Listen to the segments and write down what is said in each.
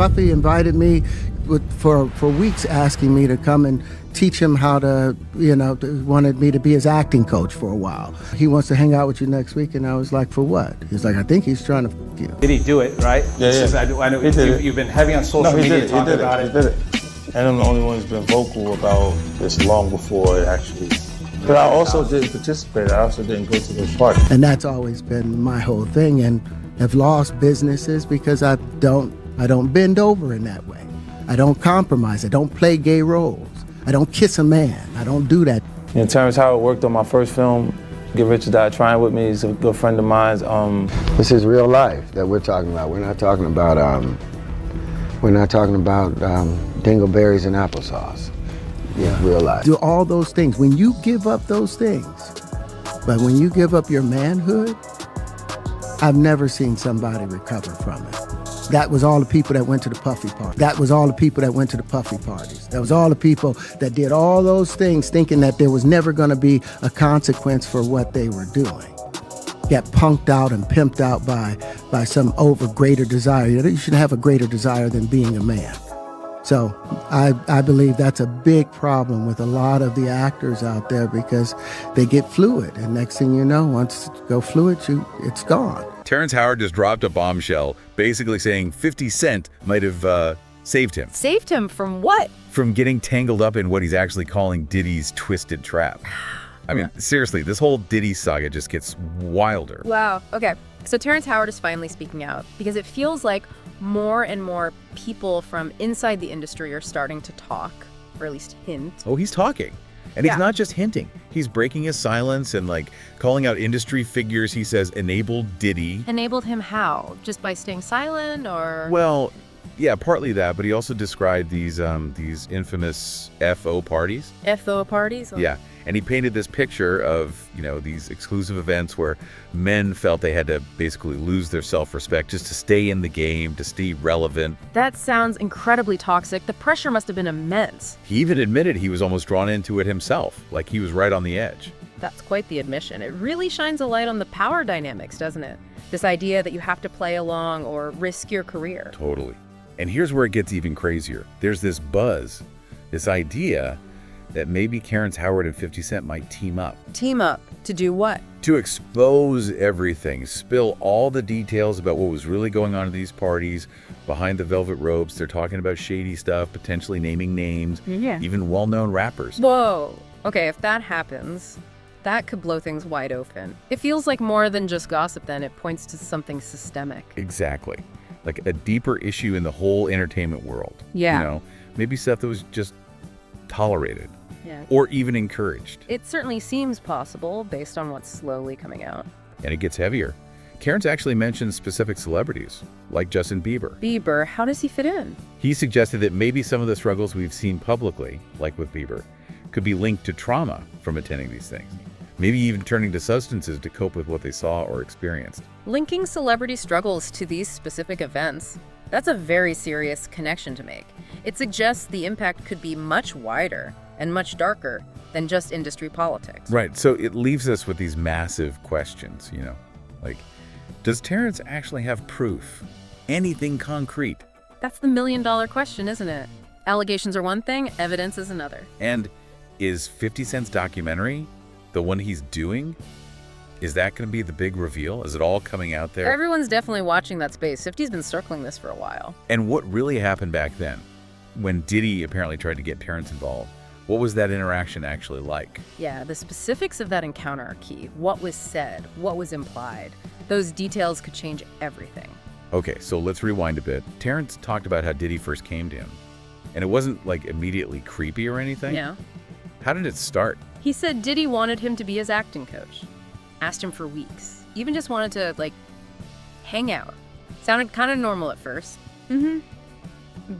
Puffy invited me for weeks, asking me to come and teach him how to, wanted me to be his acting coach for a while. He wants to hang out with you next week, and I was like, for what? He's like, I think he's trying to f*** you. Did he do it, right? Yeah. I know you've been heavy on social media talking about it. He did it. And I'm the only one who's been vocal about this long before it actually. But I also didn't participate. I also didn't go to those parties. And that's always been my whole thing, and have lost businesses because I don't bend over in that way. I don't compromise. I don't play gay roles. I don't kiss a man. I don't do that. And Terrence Howard worked on my first film, Get Rich or Die Trying with me. He's a good friend of mine. This is real life that we're talking about. We're not talking about dingleberries and applesauce. Yeah, real life. Do all those things. When you give up those things, but when you give up your manhood, I've never seen somebody recover from it. That was all the people that went to the Puffy party. That was all the people that went to the Puffy parties. That was all the people that did all those things thinking that there was never going to be a consequence for what they were doing. Get punked out and pimped out by some greater desire. You shouldn't have a greater desire than being a man. So I believe that's a big problem with a lot of the actors out there, because they get fluid, and next thing you know, once you go fluid, it's gone. Terrence Howard just dropped a bombshell, basically saying 50 Cent might have saved him. Saved him from what? From getting tangled up in what he's actually calling Diddy's twisted trap. I mean, seriously, this whole Diddy saga just gets wilder. Wow. Okay. So Terrence Howard is finally speaking out, because it feels like more and more people from inside the industry are starting to talk, or at least hint. Oh, he's talking. And he's not just hinting. He's breaking his silence and calling out industry figures he says enabled Diddy. Enabled him how? Just by staying silent, or? Well, yeah, partly that, but he also described these infamous FO parties. FO parties? Yeah. And he painted this picture of, these exclusive events where men felt they had to basically lose their self-respect just to stay in the game, to stay relevant. That sounds incredibly toxic. The pressure must have been immense. He even admitted he was almost drawn into it himself, like he was right on the edge. That's quite the admission. It really shines a light on the power dynamics, doesn't it? This idea that you have to play along or risk your career. Totally. And here's where it gets even crazier. There's this buzz, this idea that maybe Terrence Howard and 50 Cent might team up. Team up? To do what? To expose everything, spill all the details about what was really going on at these parties, behind the velvet ropes. They're talking about shady stuff, potentially naming names, even well-known rappers. Whoa. Okay, if that happens, that could blow things wide open. It feels like more than just gossip then. It points to something systemic. Exactly. Like a deeper issue in the whole entertainment world. Yeah. Maybe stuff that was just tolerated. Yeah. Or even encouraged. It certainly seems possible based on what's slowly coming out. And it gets heavier. Terrence actually mentions specific celebrities, like Justin Bieber. Bieber, how does he fit in? He suggested that maybe some of the struggles we've seen publicly, like with Bieber, could be linked to trauma from attending these things. Maybe even turning to substances to cope with what they saw or experienced. Linking celebrity struggles to these specific events, that's a very serious connection to make. It suggests the impact could be much wider and much darker than just industry politics. Right, so it leaves us with these massive questions, does Terrence actually have proof? Anything concrete? That's the million-dollar question, isn't it? Allegations are one thing, evidence is another. And is 50 Cent's documentary, the one he's doing, is that going to be the big reveal? Is it all coming out there? Everyone's definitely watching that space. 50's been circling this for a while. And what really happened back then, when Diddy apparently tried to get Terrence involved? What was that interaction actually like? Yeah, the specifics of that encounter are key. What was said, what was implied. Those details could change everything. Okay, so let's rewind a bit. Terrence talked about how Diddy first came to him. And it wasn't immediately creepy or anything? No. How did it start? He said Diddy wanted him to be his acting coach. Asked him for weeks. Even just wanted to, hang out. Sounded kind of normal at first.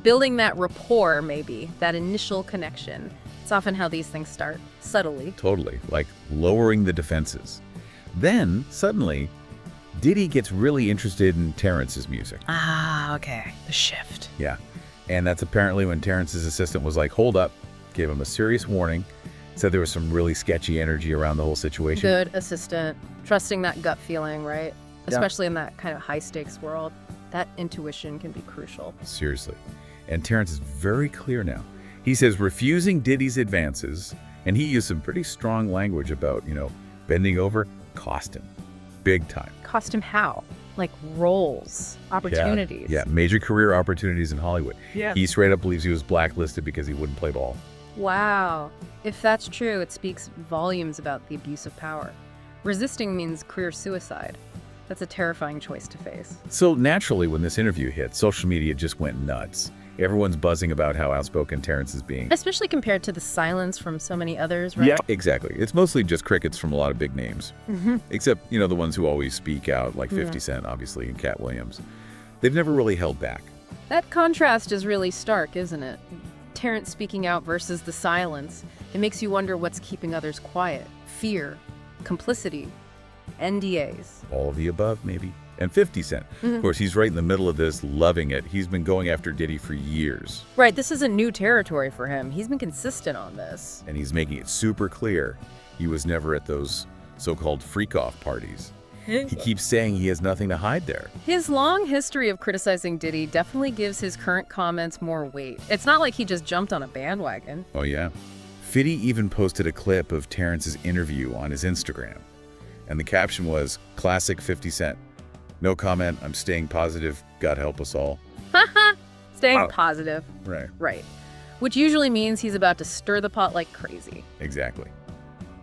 Building that rapport, maybe, that initial connection. It's often how these things start, subtly. Totally, lowering the defenses. Then, suddenly, Diddy gets really interested in Terrence's music. Ah, okay. The shift. Yeah, and that's apparently when Terrence's assistant was like, hold up, gave him a serious warning, said there was some really sketchy energy around the whole situation. Good assistant. Trusting that gut feeling, right? especially in that kind of high-stakes world. That intuition can be crucial. Seriously. And Terrence is very clear now. He says refusing Diddy's advances, and he used some pretty strong language about, bending over, cost him. Big time. Cost him how? Like roles, opportunities. Yeah, major career opportunities in Hollywood. Yeah. He straight up believes he was blacklisted because he wouldn't play ball. Wow. If that's true, it speaks volumes about the abuse of power. Resisting means career suicide. That's a terrifying choice to face. So naturally, when this interview hit, social media just went nuts. Everyone's buzzing about how outspoken Terrence is being. Especially compared to the silence from so many others, right? Yeah, exactly. It's mostly just crickets from a lot of big names. Except, the ones who always speak out, like 50 Cent, obviously, and Cat Williams. They've never really held back. That contrast is really stark, isn't it? Terrence speaking out versus the silence. It makes you wonder what's keeping others quiet. Fear, complicity, NDAs. All of the above, maybe. And 50 Cent. Of course, he's right in the middle of this, loving it. He's been going after Diddy for years. Right, this isn't new territory for him. He's been consistent on this. And he's making it super clear he was never at those so-called freak-off parties. He keeps saying he has nothing to hide there. His long history of criticizing Diddy definitely gives his current comments more weight. It's not like he just jumped on a bandwagon. Oh, yeah. Fiddy even posted a clip of Terrence's interview on his Instagram. And the caption was, "Classic 50 Cent. No comment, I'm staying positive, God help us all." Staying positive. Right. Right. Which usually means he's about to stir the pot like crazy. Exactly.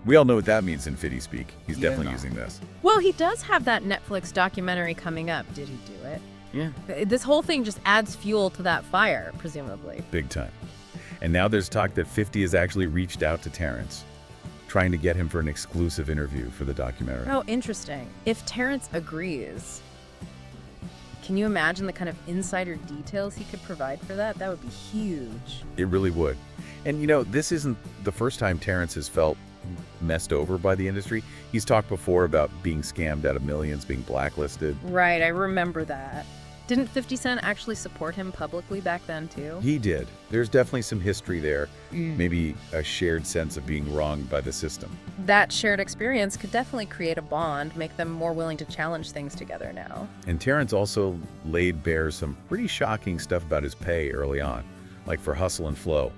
We all know what that means in Fiddy speak. He's definitely using this. Well, he does have that Netflix documentary coming up. Did he do it? Yeah. This whole thing just adds fuel to that fire, presumably. Big time. And now there's talk that 50 has actually reached out to Terrence, trying to get him for an exclusive interview for the documentary. Oh, interesting. If Terrence agrees, can you imagine the kind of insider details he could provide for that? That would be huge. It really would. And this isn't the first time Terrence has felt messed over by the industry. He's talked before about being scammed out of millions, being blacklisted. Right, I remember that. Didn't 50 Cent actually support him publicly back then, too? He did. There's definitely some history there, maybe a shared sense of being wronged by the system. That shared experience could definitely create a bond, make them more willing to challenge things together now. And Terrence also laid bare some pretty shocking stuff about his pay early on, like for Hustle and Flow.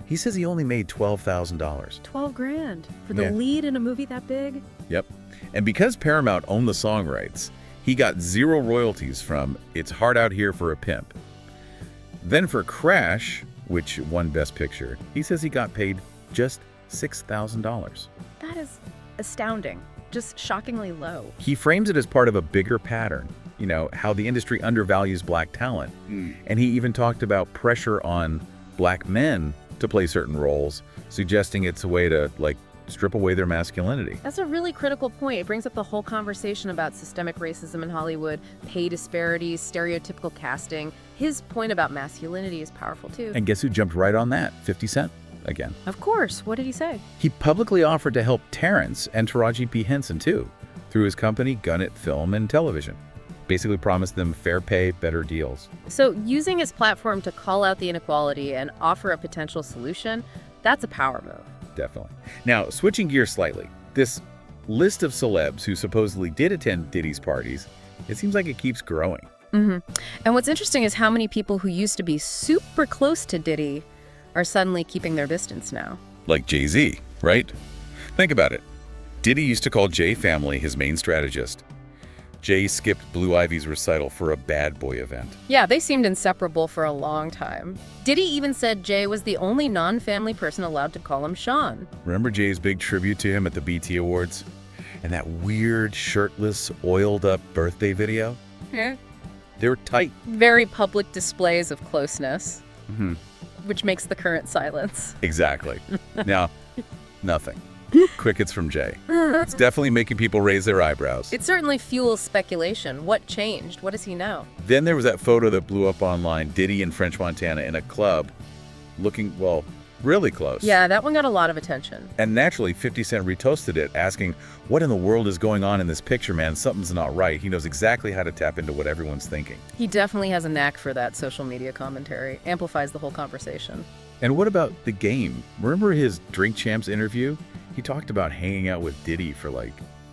He says he only made $12,000. 12 grand for the lead in a movie that big? Yep. And because Paramount owned the song rights, he got 0 royalties from It's Hard Out Here for a Pimp. Then for Crash, which won Best Picture, he says he got paid just $6,000. That is astounding. Just shockingly low. He frames it as part of a bigger pattern, how the industry undervalues black talent. And he even talked about pressure on black men to play certain roles, suggesting it's a way to, strip away their masculinity. That's a really critical point. It brings up the whole conversation about systemic racism in Hollywood, pay disparities, stereotypical casting. His point about masculinity is powerful, too. And guess who jumped right on that? 50 Cent again. Of course. What did he say? He publicly offered to help Terrence and Taraji P. Henson, too, through his company, Gunnett Film and Television. Basically promised them fair pay, better deals. So using his platform to call out the inequality and offer a potential solution, that's a power move. Definitely. Now, switching gears slightly, this list of celebs who supposedly did attend Diddy's parties, it seems like it keeps growing. And what's interesting is how many people who used to be super close to Diddy are suddenly keeping their distance now. Like Jay-Z, right? Think about it. Diddy used to call Jay family his main strategist. Jay skipped Blue Ivy's recital for a Bad Boy event. Yeah, they seemed inseparable for a long time. Diddy even said Jay was the only non-family person allowed to call him Sean. Remember Jay's big tribute to him at the BT Awards? And that weird, shirtless, oiled-up birthday video? Yeah. They were tight. Very public displays of closeness, which makes the current silence. Exactly. Now, nothing. Crickets from Jay. It's definitely making people raise their eyebrows. It certainly fuels speculation. What changed? What does he know? Then there was that photo that blew up online, Diddy and French Montana in a club, looking, really close. Yeah, that one got a lot of attention. And naturally, 50 Cent retoasted it, asking, what in the world is going on in this picture, man? Something's not right. He knows exactly how to tap into what everyone's thinking. He definitely has a knack for that social media commentary. Amplifies the whole conversation. And what about the game? Remember his Drink Champs interview? He talked about hanging out with Diddy for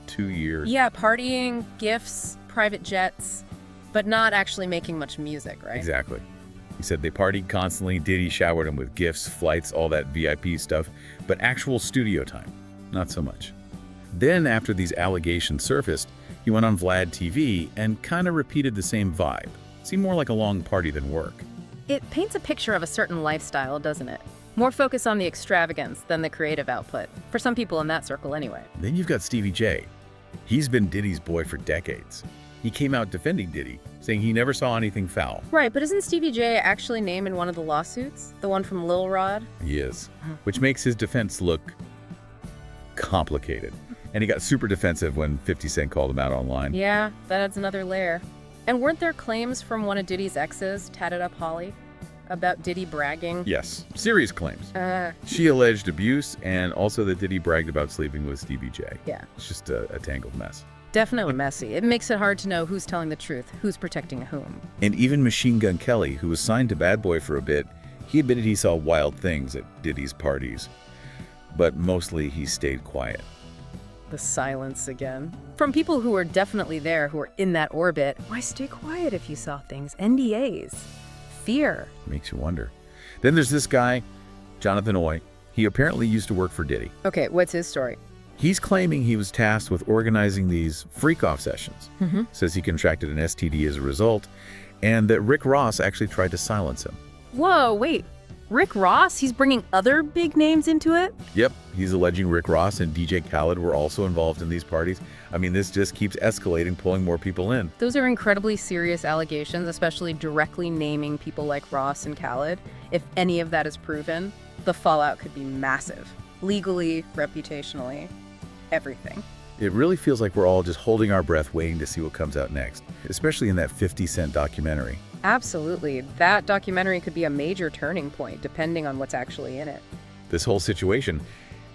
2 years. Yeah, partying, gifts, private jets, but not actually making much music, right? Exactly. He said they partied constantly. Diddy showered him with gifts, flights, all that VIP stuff, but actual studio time, not so much. Then, after these allegations surfaced, he went on Vlad TV and kind of repeated the same vibe. Seemed more like a long party than work. It paints a picture of a certain lifestyle, doesn't it? More focus on the extravagance than the creative output, for some people in that circle anyway. Then you've got Stevie J. He's been Diddy's boy for decades. He came out defending Diddy, saying he never saw anything foul. Right, but isn't Stevie J actually named in one of the lawsuits? The one from Lil Rod? He is, which makes his defense look complicated. And he got super defensive when 50 Cent called him out online. Yeah, that adds another layer. And weren't there claims from one of Diddy's exes, Tatted Up Holly, about Diddy bragging? Yes, serious claims. She alleged abuse and also that Diddy bragged about sleeping with Stevie J. Yeah. It's just a tangled mess. Definitely messy. It makes it hard to know who's telling the truth, who's protecting whom. And even Machine Gun Kelly, who was signed to Bad Boy for a bit, he admitted he saw wild things at Diddy's parties. But mostly he stayed quiet. The silence again. From people who are definitely there, who are in that orbit, why stay quiet if you saw things? NDAs. Fear. Makes you wonder. Then there's this guy, Jonathan Oy. He apparently used to work for Diddy. Okay, what's his story? He's claiming he was tasked with organizing these freak-off sessions. Says he contracted an STD as a result, and that Rick Ross actually tried to silence him. Whoa, wait. Rick Ross? He's bringing other big names into it? Yep, he's alleging Rick Ross and DJ Khaled were also involved in these parties. I mean, this just keeps escalating, pulling more people in. Those are incredibly serious allegations, especially directly naming people like Ross and Khaled. If any of that is proven, the fallout could be massive. Legally, reputationally, everything. It really feels like we're all just holding our breath waiting to see what comes out next, especially in that 50 Cent documentary. Absolutely. That documentary could be a major turning point, depending on what's actually in it. This whole situation,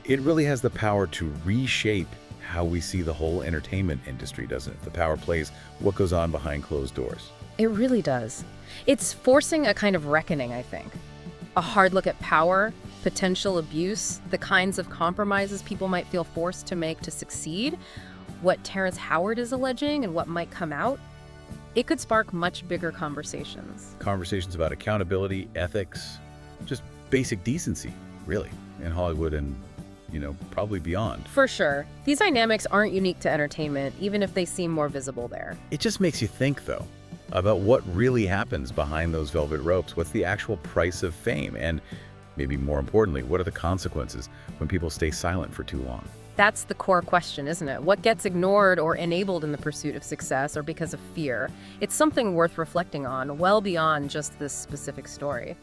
it really has the power to reshape how we see the whole entertainment industry, doesn't it? The power plays what goes on behind closed doors. It really does. It's forcing a kind of reckoning, I think. A hard look at power, potential abuse, the kinds of compromises people might feel forced to make to succeed, what Terrence Howard is alleging and what might come out. It could spark much bigger conversations. Conversations about accountability, ethics, just basic decency, really, in Hollywood and, probably beyond. For sure. These dynamics aren't unique to entertainment, even if they seem more visible there. It just makes you think, though, about what really happens behind those velvet ropes. What's the actual price of fame? And maybe more importantly, what are the consequences when people stay silent for too long? That's the core question, isn't it? What gets ignored or enabled in the pursuit of success or because of fear? It's something worth reflecting on, well beyond just this specific story.